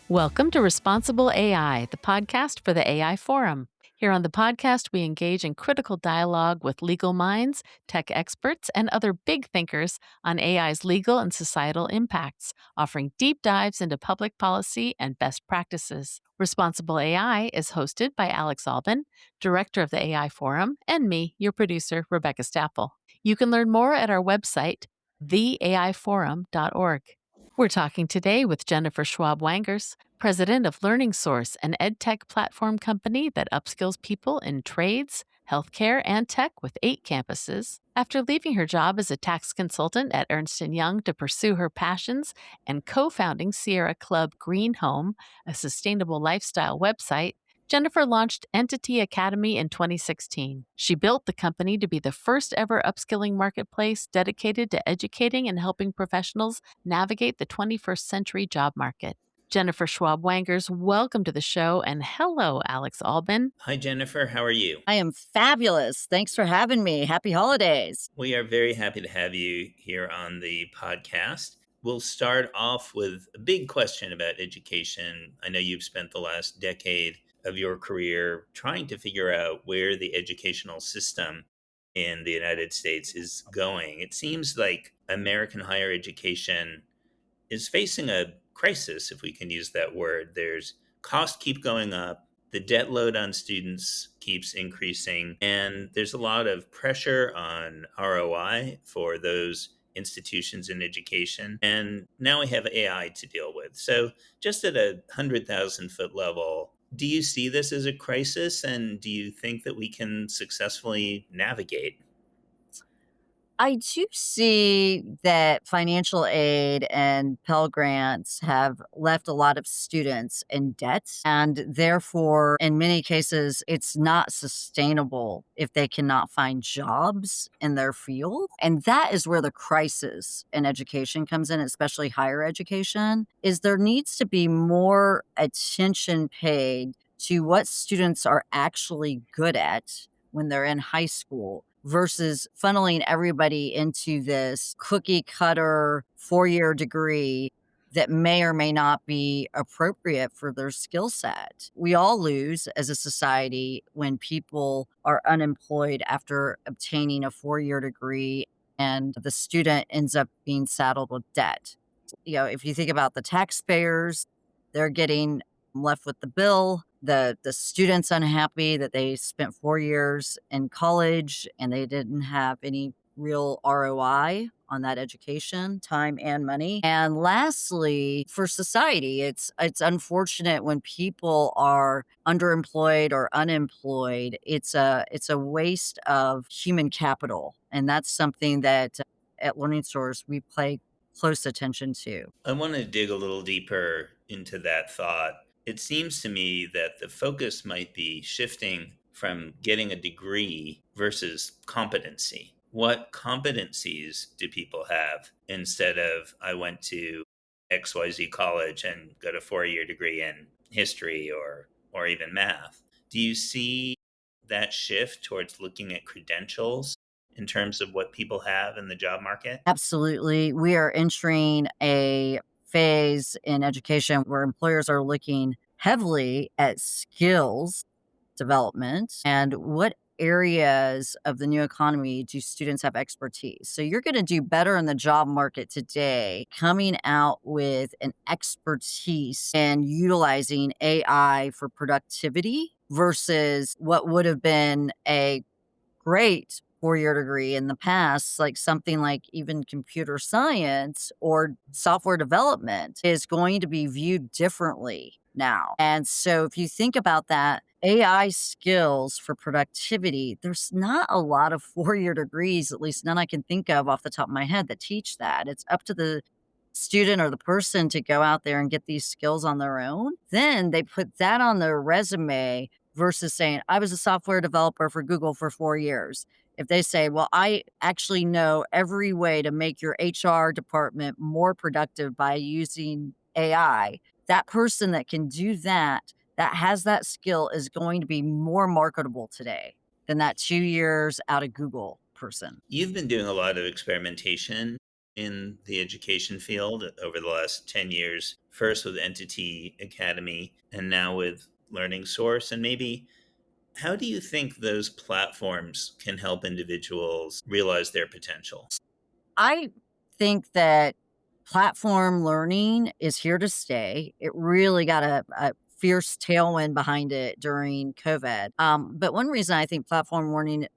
Welcome to Responsible AI, the podcast for the AI Forum. Here on the podcast, we engage in critical dialogue with legal minds, tech experts, and other big thinkers on AI's legal and societal impacts, offering deep dives into public policy and best practices. Responsible AI is hosted by Alex Albin, director of the AI Forum, and me, your producer, Rebecca Staple. You can learn more at our website, theaiforum.org. We're talking today with Jennifer Schwab Wangers, president of Learning Source, an edtech platform company that upskills people in trades, healthcare, and tech with 8 campuses. After leaving her job as a tax consultant at Ernst & Young to pursue her passions and co-founding Sierra Club Green Home, a sustainable lifestyle website, Jennifer launched Entity Academy in 2016. She built the company to be the first ever upskilling marketplace dedicated to educating and helping professionals navigate the 21st century job market. Jennifer Schwab Wangers, welcome to the show, and hello, Alex Albin. Hi, Jennifer. How are you? I am fabulous. Thanks for having me. Happy holidays. We are very happy to have you here on the podcast. We'll start off with a big question about education. I know you've spent the last decade of your career trying to figure out where the educational system in the United States is going. It seems like American higher education is facing a crisis, if we can use that word. There's costs keep going up, the debt load on students keeps increasing, and there's a lot of pressure on ROI for those institutions in education. And now we have AI to deal with. So, just at a 100,000 foot level, do you see this as a crisis? And do you think that we can successfully navigate? I do see that financial aid and Pell Grants have left a lot of students in debt. And therefore, in many cases, it's not sustainable if they cannot find jobs in their field. And that is where the crisis in education comes in, especially higher education, is there needs to be more attention paid to what students are actually good at when they're in high school versus funneling everybody into this cookie cutter 4-year degree that may or may not be appropriate for their skill set. We all lose as a society when people are unemployed after obtaining a 4-year degree and the student ends up being saddled with debt. If you think about the taxpayers, they're getting left with the bill. The student's unhappy that they spent 4 years in college and they didn't have any real ROI on that education, time and money. And lastly, for society, it's unfortunate when people are underemployed or unemployed. It's a waste of human capital. And that's something that at Learning Source we pay close attention to. I want to dig a little deeper into that thought. It seems to me that the focus might be shifting from getting a degree versus competency. What competencies do people have instead of I went to XYZ college and got a 4-year degree in history or even math? Do you see that shift towards looking at credentials in terms of what people have in the job market? Absolutely. We are entering a phase in education where employers are looking heavily at skills development and what areas of the new economy do students have expertise. So you're going to do better in the job market today coming out with an expertise and utilizing AI for productivity versus what would have been a great 4-year degree in the past, like something like even computer science or software development is going to be viewed differently now. And so if you think about that, AI skills for productivity, there's not a lot of 4-year degrees, at least none I can think of off the top of my head, that teach that. It's up to the student or the person to go out there and get these skills on their own. Then they put that on their resume versus saying, I was a software developer for Google for 4 years. If they say, well, I actually know every way to make your HR department more productive by using AI, that person that can do that, that has that skill is going to be more marketable today than that 2 years out of Google person. You've been doing a lot of experimentation in the education field over the last 10 years, first with Entity Academy and now with Learning Source. And maybe how do you think those platforms can help individuals realize their potential? I think that platform learning is here to stay. It really got a fierce tailwind behind it during COVID. But one reason I think platform learning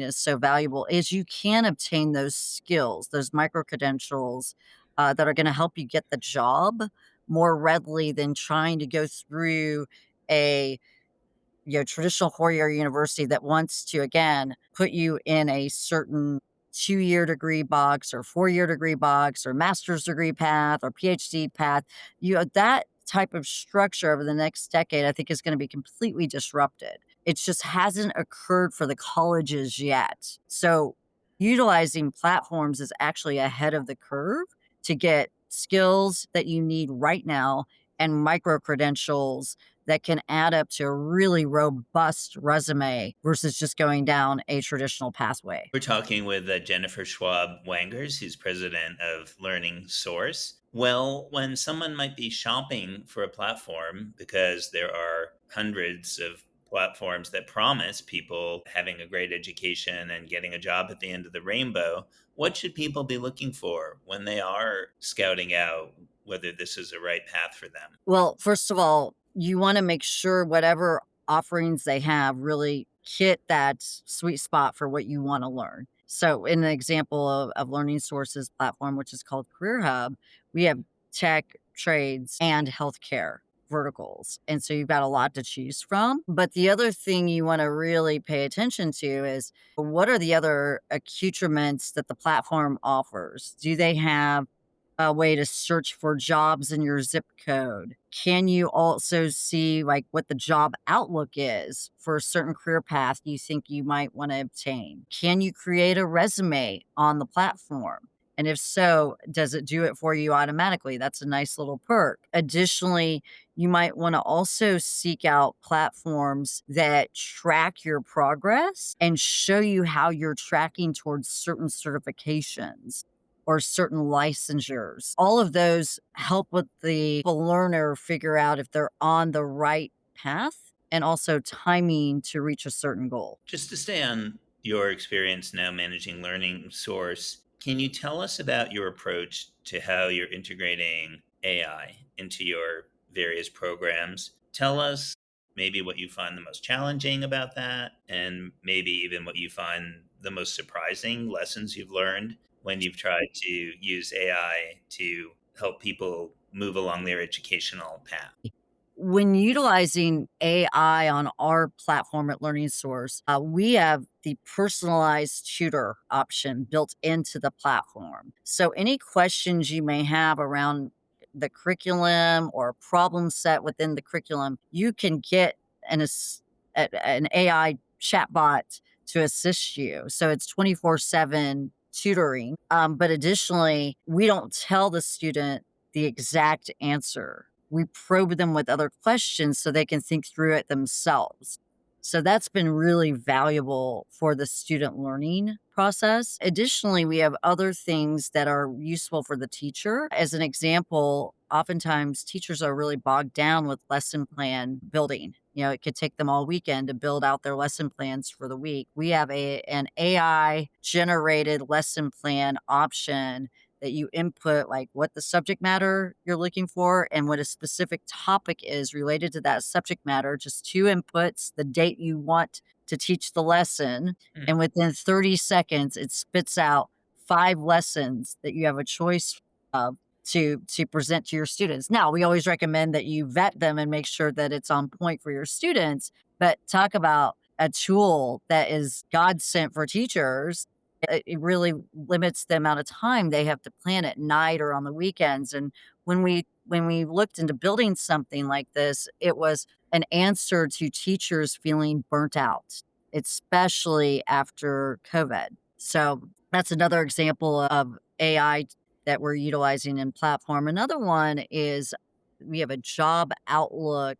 is so valuable is you can obtain those skills, those micro credentials that are going to help you get the job more readily than trying to go through a traditional four-year university that wants to, again, put you in a certain two-year degree box or four-year degree box or master's degree path or PhD path. That type of structure over the next decade, I think, is going to be completely disrupted. It just hasn't occurred for the colleges yet. So utilizing platforms is actually ahead of the curve to get skills that you need right now and micro credentials that can add up to a really robust resume versus just going down a traditional pathway. We're talking with Jennifer Schwab Wangers, who's president of Learning Source. Well, when someone might be shopping for a platform because there are hundreds of platforms that promise people having a great education and getting a job at the end of the rainbow, what should people be looking for when they are scouting out whether this is a right path for them? Well, first of all, you want to make sure whatever offerings they have really hit that sweet spot for what you want to learn. So, in the example of Learning Sources platform, which is called Career Hub, we have tech, trades, and healthcare verticals. And so you've got a lot to choose from. But the other thing you want to really pay attention to is what are the other accoutrements that the platform offers? Do they have a way to search for jobs in your zip code? Can you also see like what the job outlook is for a certain career path you think you might want to obtain? Can you create a resume on the platform? And if so, does it do it for you automatically? That's a nice little perk. Additionally, you might want to also seek out platforms that track your progress and show you how you're tracking towards certain certifications or certain licensures. All of those help with the learner figure out if they're on the right path and also timing to reach a certain goal. Just to stay on your experience now managing Learning Source, can you tell us about your approach to how you're integrating AI into your various programs? Tell us maybe what you find the most challenging about that, and maybe even what you find the most surprising lessons you've learned when you've tried to use AI to help people move along their educational path. When utilizing AI on our platform at Learning Source, we have the personalized tutor option built into the platform. So, any questions you may have around the curriculum or problem set within the curriculum, you can get an AI chatbot to assist you. So, it's 24/7 tutoring. But additionally, we don't tell the student the exact answer. We probe them with other questions so they can think through it themselves. So that's been really valuable for the student learning process. Additionally, we have other things that are useful for the teacher. As an example, oftentimes teachers are really bogged down with lesson plan building. It could take them all weekend to build out their lesson plans for the week. We have an AI generated lesson plan option that you input like what the subject matter you're looking for and what a specific topic is related to that subject matter. Just two inputs, the date you want to teach the lesson. Hmm. And within 30 seconds, it spits out 5 lessons that you have a choice of to present to your students. Now, we always recommend that you vet them and make sure that it's on point for your students, but talk about a tool that is God sent for teachers. It really limits the amount of time they have to plan at night or on the weekends. And when we looked into building something like this, it was an answer to teachers feeling burnt out, especially after COVID. So that's another example of AI that we're utilizing in platform. Another one is we have a job outlook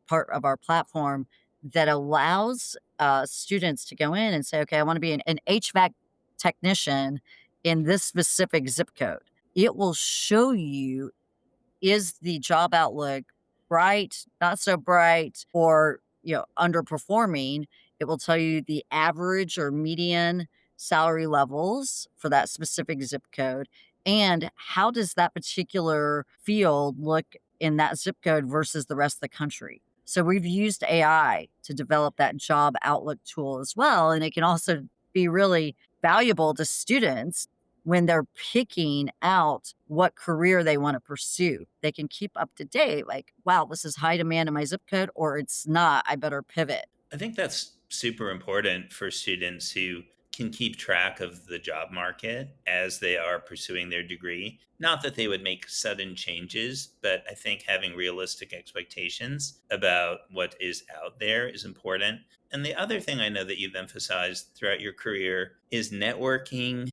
part of our platform that allows students to go in and say, okay, I want to be an HVAC technician in this specific zip code. It will show you, is the job outlook bright, not so bright, or, underperforming? It will tell you the average or median salary levels for that specific zip code, and how does that particular field look in that zip code versus the rest of the country. So we've used AI to develop that job outlook tool as well, and it can also be really valuable to students when they're picking out what career they wanna pursue. They can keep up to date, like, "Wow, this is high demand in my zip code," or, "It's not, I better pivot." I think that's super important for students who can keep track of the job market as they are pursuing their degree. Not that they would make sudden changes, but I think having realistic expectations about what is out there is important. And the other thing I know that you've emphasized throughout your career is networking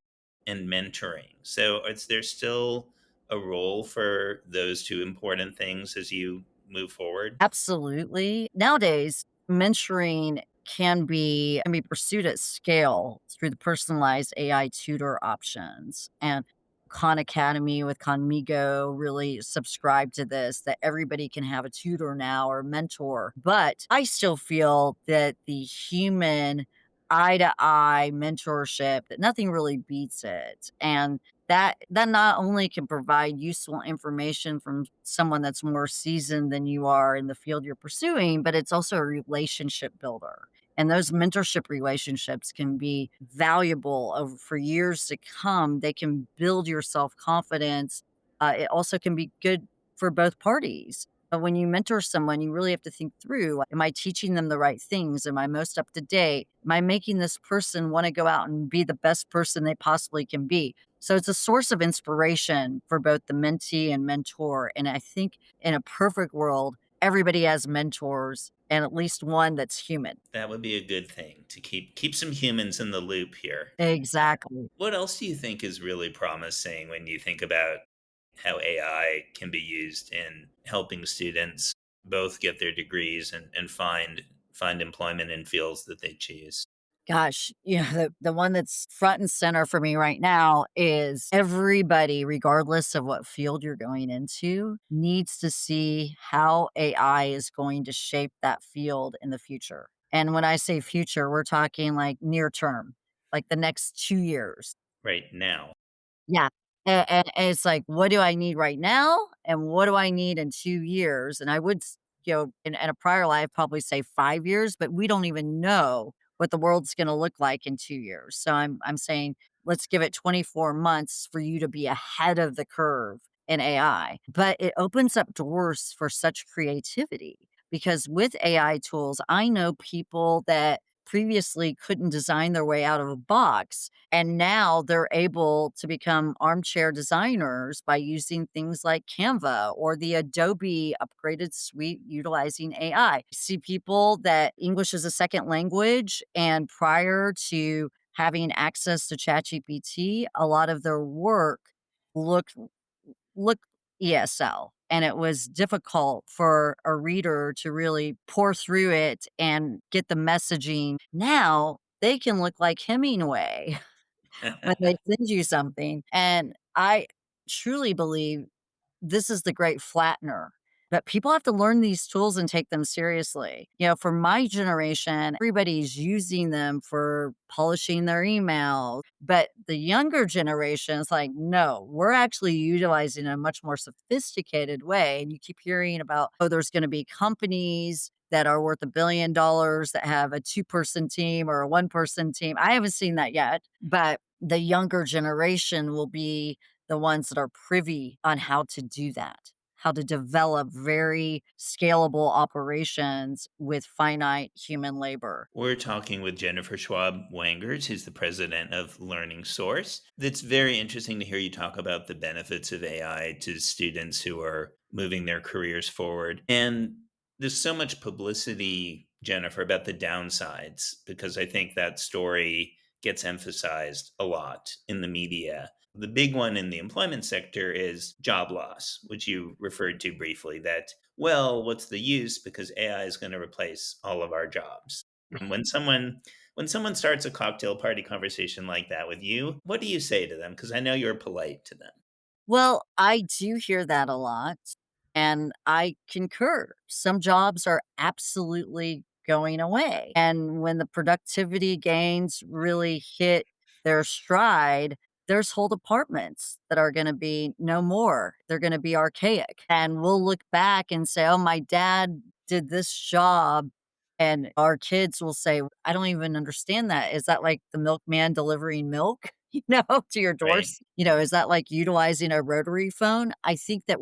and mentoring. So is there still a role for those two important things as you move forward? Absolutely. Nowadays, mentoring can be pursued at scale through the personalized AI tutor options. And Khan Academy with Conmigo really subscribe to this, that everybody can have a tutor now or mentor. But I still feel that the human eye to eye mentorship, that nothing really beats it. And that not only can provide useful information from someone that's more seasoned than you are in the field you're pursuing, but it's also a relationship builder. And those mentorship relationships can be valuable over for years to come. They can build your self-confidence. It also can be good for both parties. But when you mentor someone, you really have to think through, am I teaching them the right things? Am I most up to date? Am I making this person want to go out and be the best person they possibly can be? So it's a source of inspiration for both the mentee and mentor. And I think in a perfect world, everybody has mentors and at least one that's human. That would be a good thing to keep some humans in the loop here. Exactly. What else do you think is really promising when you think about how AI can be used in helping students both get their degrees and find employment in fields that they choose? Gosh, the one that's front and center for me right now is everybody, regardless of what field you're going into, needs to see how AI is going to shape that field in the future. And when I say future, we're talking like near term, like the next 2 years. Right now. Yeah, and it's like, what do I need right now, and what do I need in 2 years? And I would in a prior life, probably say 5 years, but we don't even know what the world's gonna look like in 2 years. So I'm saying, let's give it 24 months for you to be ahead of the curve in AI. But it opens up doors for such creativity, because with AI tools, I know people that previously couldn't design their way out of a box, and now they're able to become armchair designers by using things like Canva or the Adobe upgraded suite utilizing AI. See people that English is a second language, and prior to having access to ChatGPT, a lot of their work looked looked ESL, and it was difficult for a reader to really pour through it and get the messaging. Now they can look like Hemingway when they send you something, and I truly believe this is the great flattener. But people have to learn these tools and take them seriously. For my generation, everybody's using them for polishing their email. But the younger generation is like, no, we're actually utilizing it in a much more sophisticated way. And you keep hearing about, oh, there's going to be companies that are worth $1 billion that have a two-person team or a one-person team. I haven't seen that yet, but the younger generation will be the ones that are privy on how to do that, how to develop very scalable operations with finite human labor. We're talking with Jennifer Schwab Wangers, who's the president of Learning Source. It's very interesting to hear you talk about the benefits of AI to students who are moving their careers forward. And there's so much publicity, Jennifer, about the downsides, because I think that story gets emphasized a lot in the media. The big one in the employment sector is job loss, which you referred to briefly, that, well, what's the use because AI is going to replace all of our jobs. And when someone When someone starts a cocktail party conversation like that with you, what do you say to them? Because I know you're polite to them. Well, I do hear that a lot, and I concur. Some jobs are absolutely going away. And when the productivity gains really hit their stride, there's whole departments that are going to be no more. They're going to be archaic. And we'll look back and say, oh, my dad did this job. And our kids will say, I don't even understand that. Is that like the milkman delivering milk? To your Right. doors. Is that like utilizing a rotary phone? I think that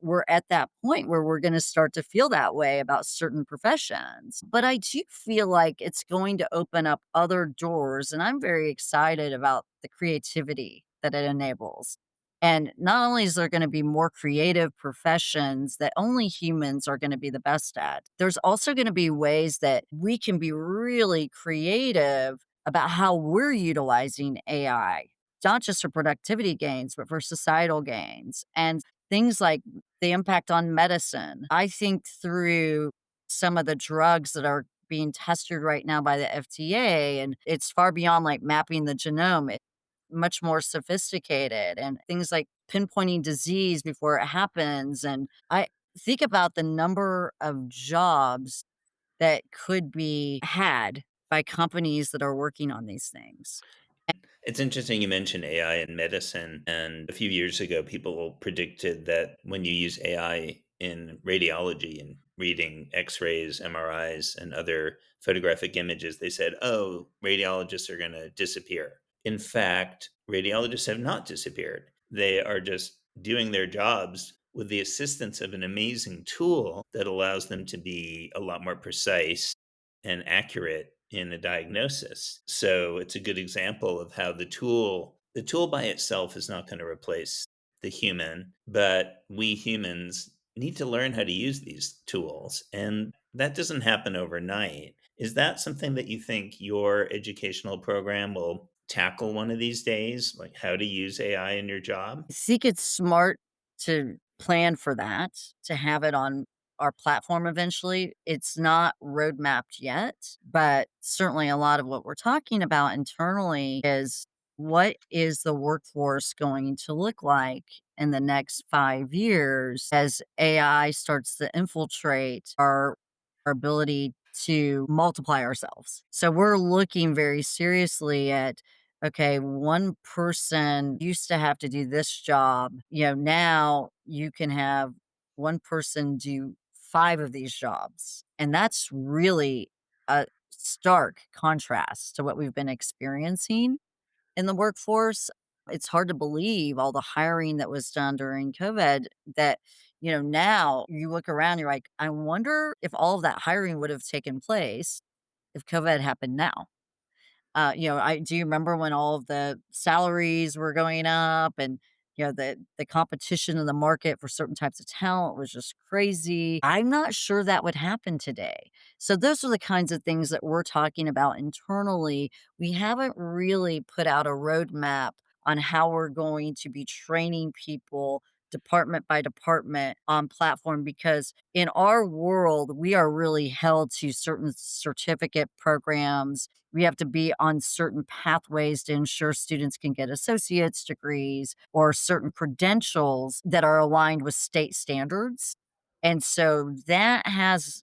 we're at that point where we're gonna start to feel that way about certain professions. But I do feel like it's going to open up other doors, and I'm very excited about the creativity that it enables. And not only is there gonna be more creative professions that only humans are gonna be the best at, there's also gonna be ways that we can be really creative about how we're utilizing AI, not just for productivity gains, but for societal gains. And things like the impact on medicine. I think through some of the drugs that are being tested right now by the FDA, and it's far beyond like mapping the genome. It's much more sophisticated and things like pinpointing disease before it happens. And I think about the number of jobs that could be had by companies that are working on these things. It's interesting you mentioned AI in medicine. And a few years ago, people predicted that when you use AI in radiology and reading x rays, MRIs, and other photographic images, they said, oh, radiologists are going to disappear. In fact, radiologists have not disappeared. They are just doing their jobs with the assistance of an amazing tool that allows them to be a lot more precise and accurate in a diagnosis. So it's a good example of how the tool by itself is not going to replace the human, but we humans need to learn how to use these tools. And that doesn't happen overnight. Is that something that you think your educational program will tackle one of these days? Like how to use AI in your job? I think it's smart to plan for that, to have it on our platform eventually. It's not road mapped yet, but certainly a lot of what we're talking about internally is what is the workforce going to look like in the next 5 years as AI starts to infiltrate our ability to multiply ourselves. So we're looking very seriously at okay, one person used to have to do this job. Now you can have one person do five of these jobs. And that's really a stark contrast to what we've been experiencing in the workforce. It's hard to believe all the hiring that was done during COVID that, now you look around, you're like, I wonder if all of that hiring would have taken place if COVID happened now. I do you remember when all of the salaries were going up and the competition in the market for certain types of talent was just crazy. I'm not sure that would happen today. So those are the kinds of things that we're talking about internally. We haven't really put out a roadmap on how we're going to be training people department by department on platform because in our world we are really held to certain certificate programs. We have to be on certain pathways to ensure students can get associate's degrees or certain credentials that are aligned with state standards. And so that has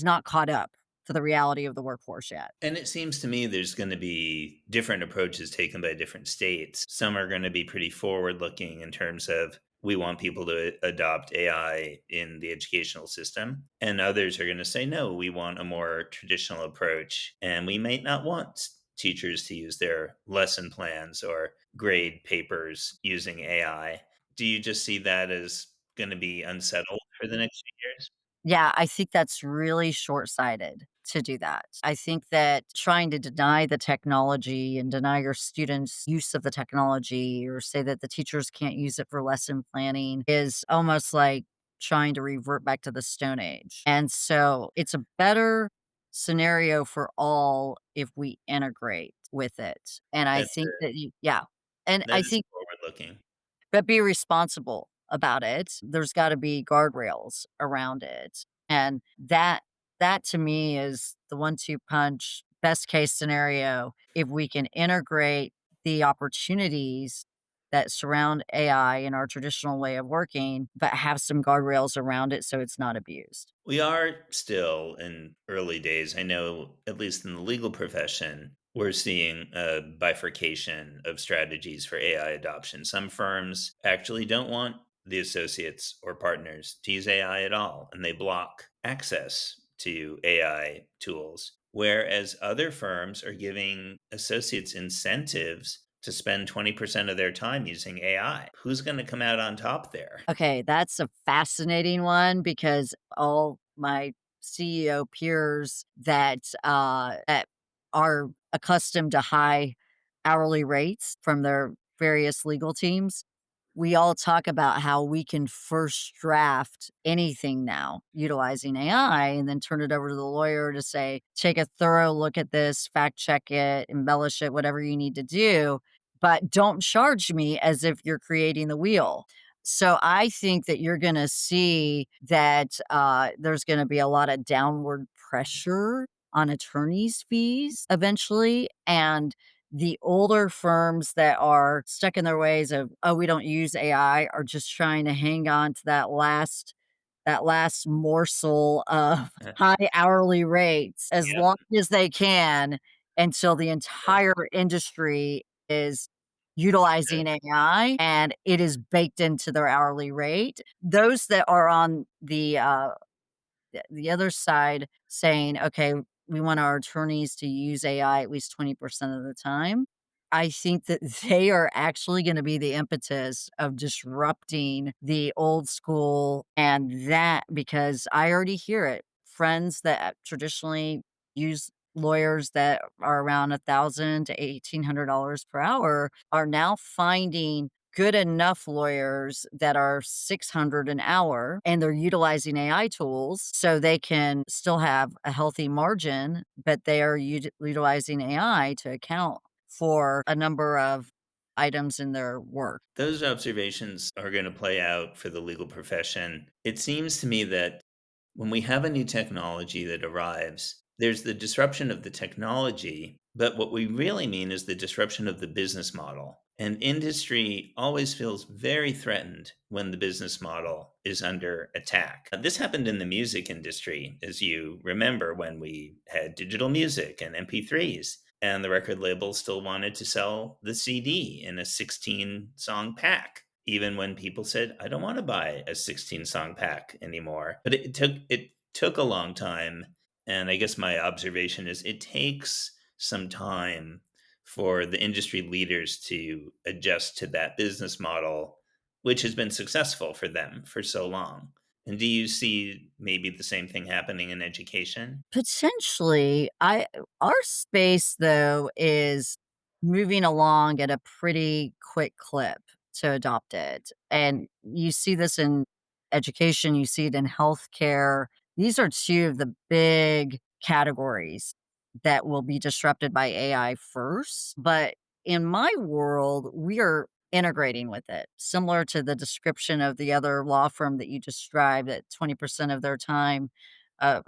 not caught up to the reality of the workforce yet. And it seems to me there's going to be different approaches taken by different states. Some are going to be pretty forward looking in terms of we want people to adopt AI in the educational system. And others are going to say, no, we want a more traditional approach. And we might not want teachers to use their lesson plans or grade papers using AI. Do you just see that as going to be unsettled for the next few years? Yeah, I think that's really short-sighted to do that. I think that trying to deny the technology and deny your students use of the technology or say that the teachers can't use it for lesson planning is almost like trying to revert back to the Stone Age. And so it's a better scenario for all if we integrate with it. And I That's think that you yeah. And that I is think forward looking. but be responsible about it. There's gotta be guardrails around it, and that to me is the one-two punch best case scenario, if we can integrate the opportunities that surround AI in our traditional way of working, but have some guardrails around it so it's not abused. We are still in early days. I know, at least in the legal profession, we're seeing a bifurcation of strategies for AI adoption. Some firms actually don't want the associates or partners to use AI at all, and they block access to AI tools. Whereas other firms are giving associates incentives to spend 20% of their time using AI. Who's going to come out on top there? Okay, that's a fascinating one because all my CEO peers that are accustomed to high hourly rates from their various legal teams, we all talk about how we can first draft anything now utilizing AI and then turn it over to the lawyer to say, take a thorough look at this, fact check it, embellish it, whatever you need to do, but don't charge me as if you're creating the wheel. So I think that you're gonna see that, there's gonna be a lot of downward pressure on attorneys' fees eventually, and the older firms that are stuck in their ways of, "Oh, we don't use AI," are just trying to hang on to that last morsel of high hourly rates as Yep. long as they can until the entire industry is utilizing AI and it is baked into their hourly rate. Those that are on the other side saying, "Okay, we want our attorneys to use AI at least 20% of the time." I think that they are actually gonna be the impetus of disrupting the old school and that because I already hear it. Friends that traditionally use lawyers that are around 1,000 to $1,800 per hour are now finding good enough lawyers that are 600 an hour, and they're utilizing AI tools so they can still have a healthy margin, but they are utilizing AI to account for a number of items in their work. Those observations are going to play out for the legal profession. It seems to me that when we have a new technology that arrives, there's the disruption of the technology, but what we really mean is the disruption of the business model. And industry always feels very threatened when the business model is under attack. This happened in the music industry, as you remember, when we had digital music and MP3s, and the record label still wanted to sell the CD in a 16 song pack even when people said, I don't want to buy a 16-song pack anymore. But it took a long time. And I guess my observation is it takes some time for the industry leaders to adjust to that business model, which has been successful for them for so long. And do you see maybe the same thing happening in education? Potentially, I our space though is moving along at a pretty quick clip to adopt it. And you see this in education, you see it in healthcare. These are two of the big categories that will be disrupted by AI first. But in my world, we are integrating with it, similar to the description of the other law firm that you described that 20% of their time of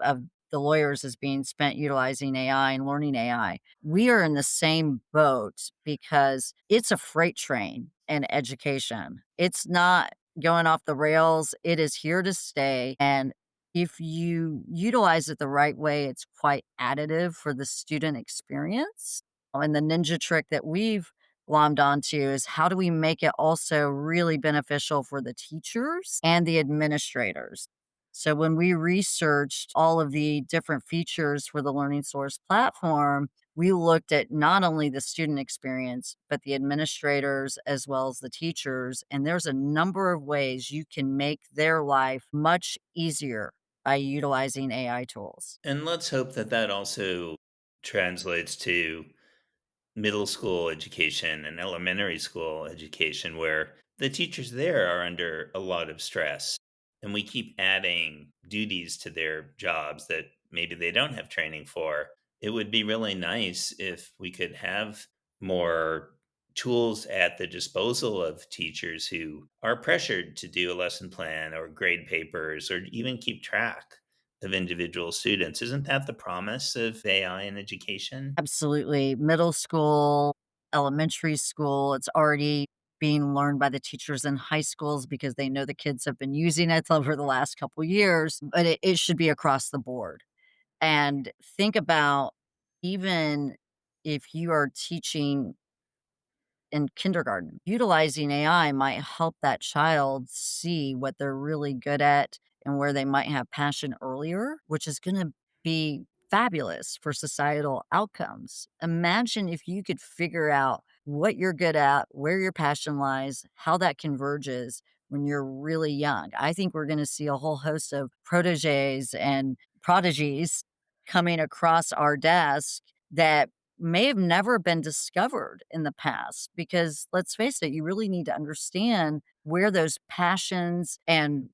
the lawyers is being spent utilizing AI and learning AI. We are in the same boat because it's a freight train in education. It's not going off the rails. It is here to stay. And if you utilize it the right way, it's quite additive for the student experience. And the ninja trick that we've glommed onto is how do we make it also really beneficial for the teachers and the administrators? So when we researched all of the different features for the Learning Source platform, we looked at not only the student experience, but the administrators as well as the teachers. And there's a number of ways you can make their life much easier by utilizing AI tools. And let's hope that that also translates to middle school education and elementary school education where the teachers there are under a lot of stress and we keep adding duties to their jobs that maybe they don't have training for. It would be really nice if we could have more tools at the disposal of teachers who are pressured to do a lesson plan or grade papers or even keep track of individual students. Isn't that the promise of AI in education? Absolutely. Middle school, elementary school, it's already being learned by the teachers in high schools because they know the kids have been using it over the last couple years, but it should be across the board. And think about even if you are teaching in kindergarten. Utilizing AI might help that child see what they're really good at and where they might have passion earlier, which is going to be fabulous for societal outcomes. Imagine if you could figure out what you're good at, where your passion lies, how that converges when you're really young. I think we're going to see a whole host of proteges and prodigies coming across our desk that may have never been discovered in the past because let's face it, you really need to understand where those passions and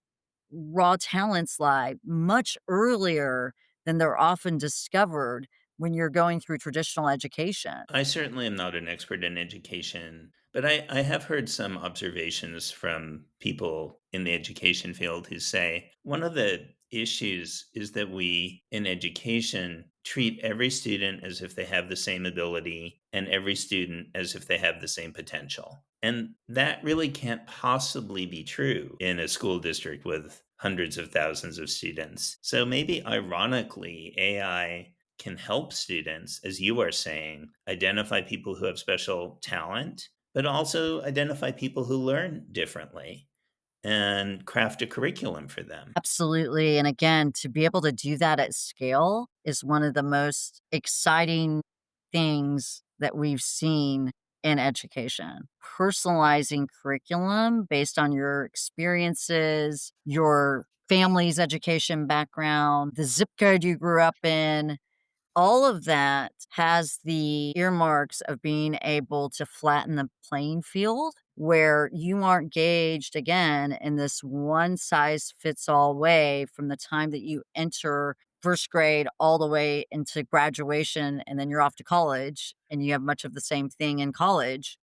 raw talents lie much earlier than they're often discovered when you're going through traditional education. I certainly am not an expert in education, but I have heard some observations from people in the education field who say one of the issues is that we in education treat every student as if they have the same ability and every student as if they have the same potential. And that really can't possibly be true in a school district with hundreds of thousands of students. So maybe ironically, AI can help students, as you are saying, identify people who have special talent, but also identify people who learn differently and craft a curriculum for them. Absolutely. And again, to be able to do that at scale is one of the most exciting things that we've seen in education. Personalizing curriculum based on your experiences, your family's education background, the zip code you grew up in, all of that has the earmarks of being able to flatten the playing field where you aren't gauged again in this one size fits all way from the time that you enter first grade all the way into graduation and then you're off to college and you have much of the same thing in college.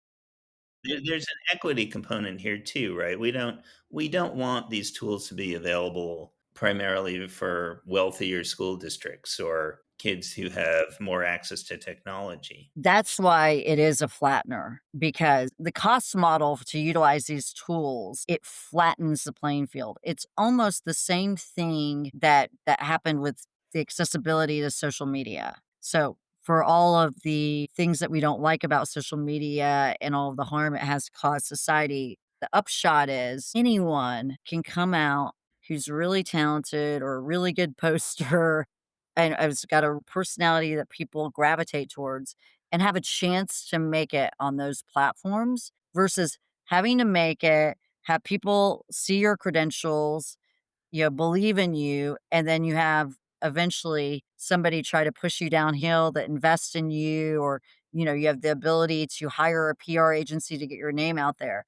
There's an equity component here too, right? We don't want these tools to be available primarily for wealthier school districts or kids who have more access to technology. That's why it is a flattener, because the cost model to utilize these tools, it flattens the playing field. It's almost the same thing that happened with the accessibility to social media. So, for all of the things that we don't like about social media and all of the harm it has caused society, the upshot is anyone can come out who's really talented or a really good poster and has got a personality that people gravitate towards and have a chance to make it on those platforms versus having to make it, have people see your credentials, believe in you, and then you have eventually somebody try to push you downhill that invests in you or you have the ability to hire a PR agency to get your name out there.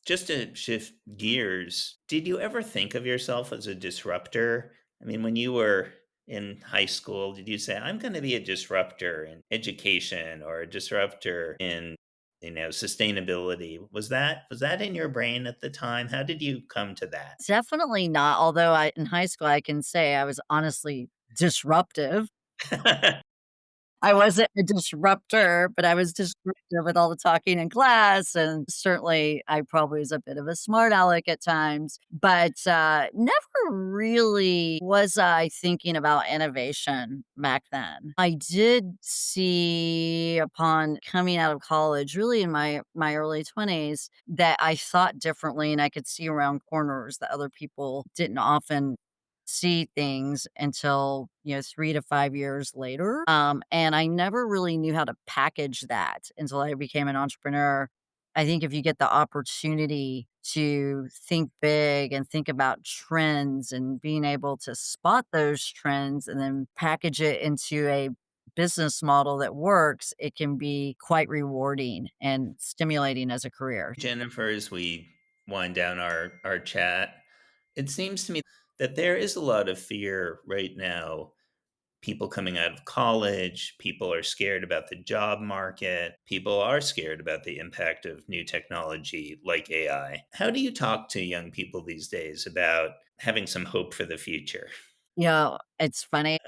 Just to shift gears, did you ever think of yourself as a disruptor? I mean, when you were in high school, did you say, I'm going to be a disruptor in education or a disruptor in, sustainability? Was that in your brain at the time? How did you come to that? Definitely not, although I in high school, I can say I was honestly disruptive. I wasn't a disruptor, but I was disruptive with all the talking in class, and certainly I probably was a bit of a smart aleck at times, but, never really was I thinking about innovation back then. I did see upon coming out of college, really in my early 20s, that I thought differently and I could see around corners that other people didn't often see things until, 3 to 5 years later, and I never really knew how to package that until I became an entrepreneur. I think if you get the opportunity to think big and think about trends and being able to spot those trends and then package it into a business model that works, it can be quite rewarding and stimulating as a career. Jennifer, as we wind down our chat, it seems to me that there is a lot of fear right now. People coming out of college, people are scared about the job market, people are scared about the impact of new technology like AI. How do you talk to young people these days about having some hope for the future? It's funny.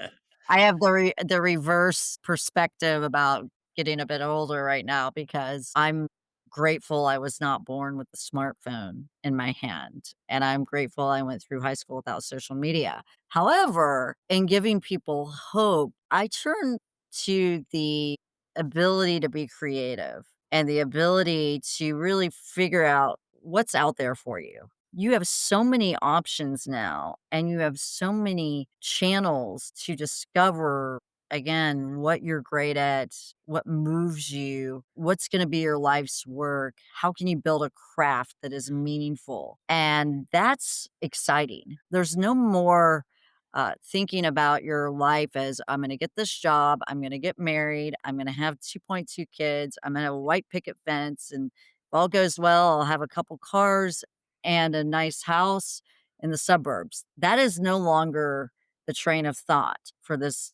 I have the reverse perspective about getting a bit older right now because I'm grateful I was not born with a smartphone in my hand, and I'm grateful I went through high school without social media. However, in giving people hope, I turn to the ability to be creative and the ability to really figure out what's out there for you. You have so many options now, and you have so many channels to discover, again, what you're great at, what moves you, what's going to be your life's work, how can you build a craft that is meaningful. And that's exciting. There's no more thinking about your life as I'm going to get this job, I'm going to get married, I'm going to have 2.2 kids, I'm going to have a white picket fence, and if all goes well, I'll have a couple cars and a nice house in the suburbs. That is no longer the train of thought for this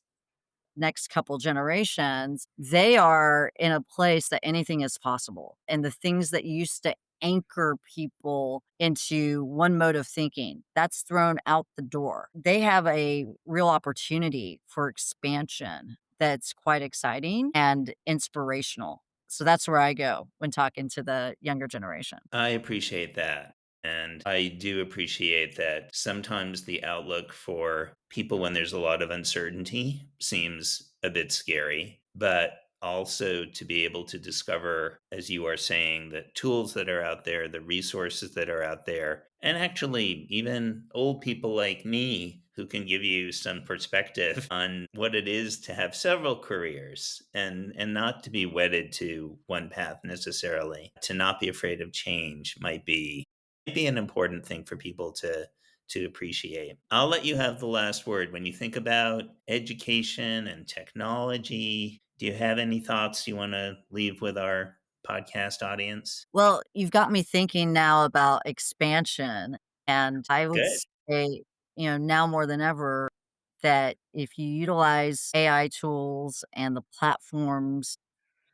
next couple generations. They are in a place that anything is possible. And the things that used to anchor people into one mode of thinking, that's thrown out the door. They have a real opportunity for expansion that's quite exciting and inspirational. So that's where I go when talking to the younger generation. I appreciate that. And I do appreciate that sometimes the outlook for people when there's a lot of uncertainty seems a bit scary, but also to be able to discover, as you are saying, the tools that are out there, the resources that are out there, and actually even old people like me who can give you some perspective on what it is to have several careers and not to be wedded to one path necessarily. To not be afraid of change might be an important thing for people to appreciate. I'll let you have the last word. When you think about education and technology, do you have any thoughts you want to leave with our podcast audience? Well, you've got me thinking now about expansion. And I would Good. say, now more than ever, that if you utilize AI tools and the platforms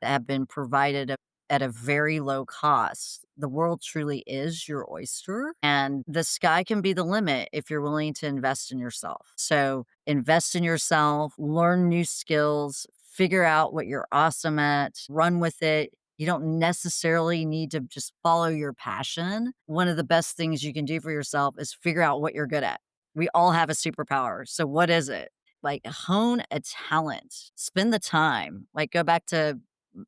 that have been provided at a very low cost. The world truly is your oyster, and the sky can be the limit if you're willing to invest in yourself. So, invest in yourself, learn new skills, figure out what you're awesome at, run with it. You don't necessarily need to just follow your passion. One of the best things you can do for yourself is figure out what you're good at. We all have a superpower. So, what is it? Like, hone a talent, spend the time, like, go back to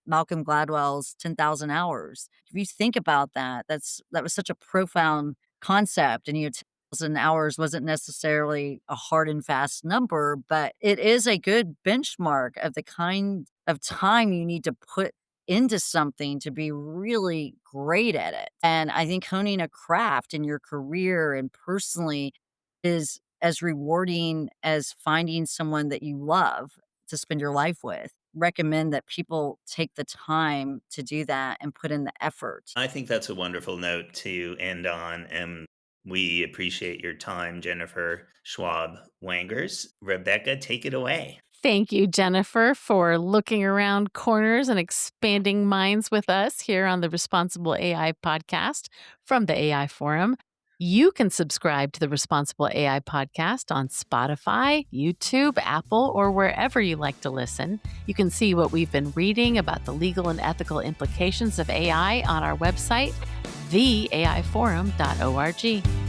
Malcolm Gladwell's 10,000 hours. If you think about that, that was such a profound concept, and 10,000 hours wasn't necessarily a hard and fast number, but it is a good benchmark of the kind of time you need to put into something to be really great at it. And I think honing a craft in your career and personally is as rewarding as finding someone that you love to spend your life with. Recommend that people take the time to do that and put in the effort. I think that's a wonderful note to end on. And we appreciate your time, Jennifer Schwab Wangers. Rebecca, take it away. Thank you, Jennifer, for looking around corners and expanding minds with us here on the Responsible AI podcast from the AI Forum. You can subscribe to the Responsible AI podcast on Spotify, YouTube, Apple, or wherever you like to listen. You can see what we've been reading about the legal and ethical implications of AI on our website, theaiforum.org.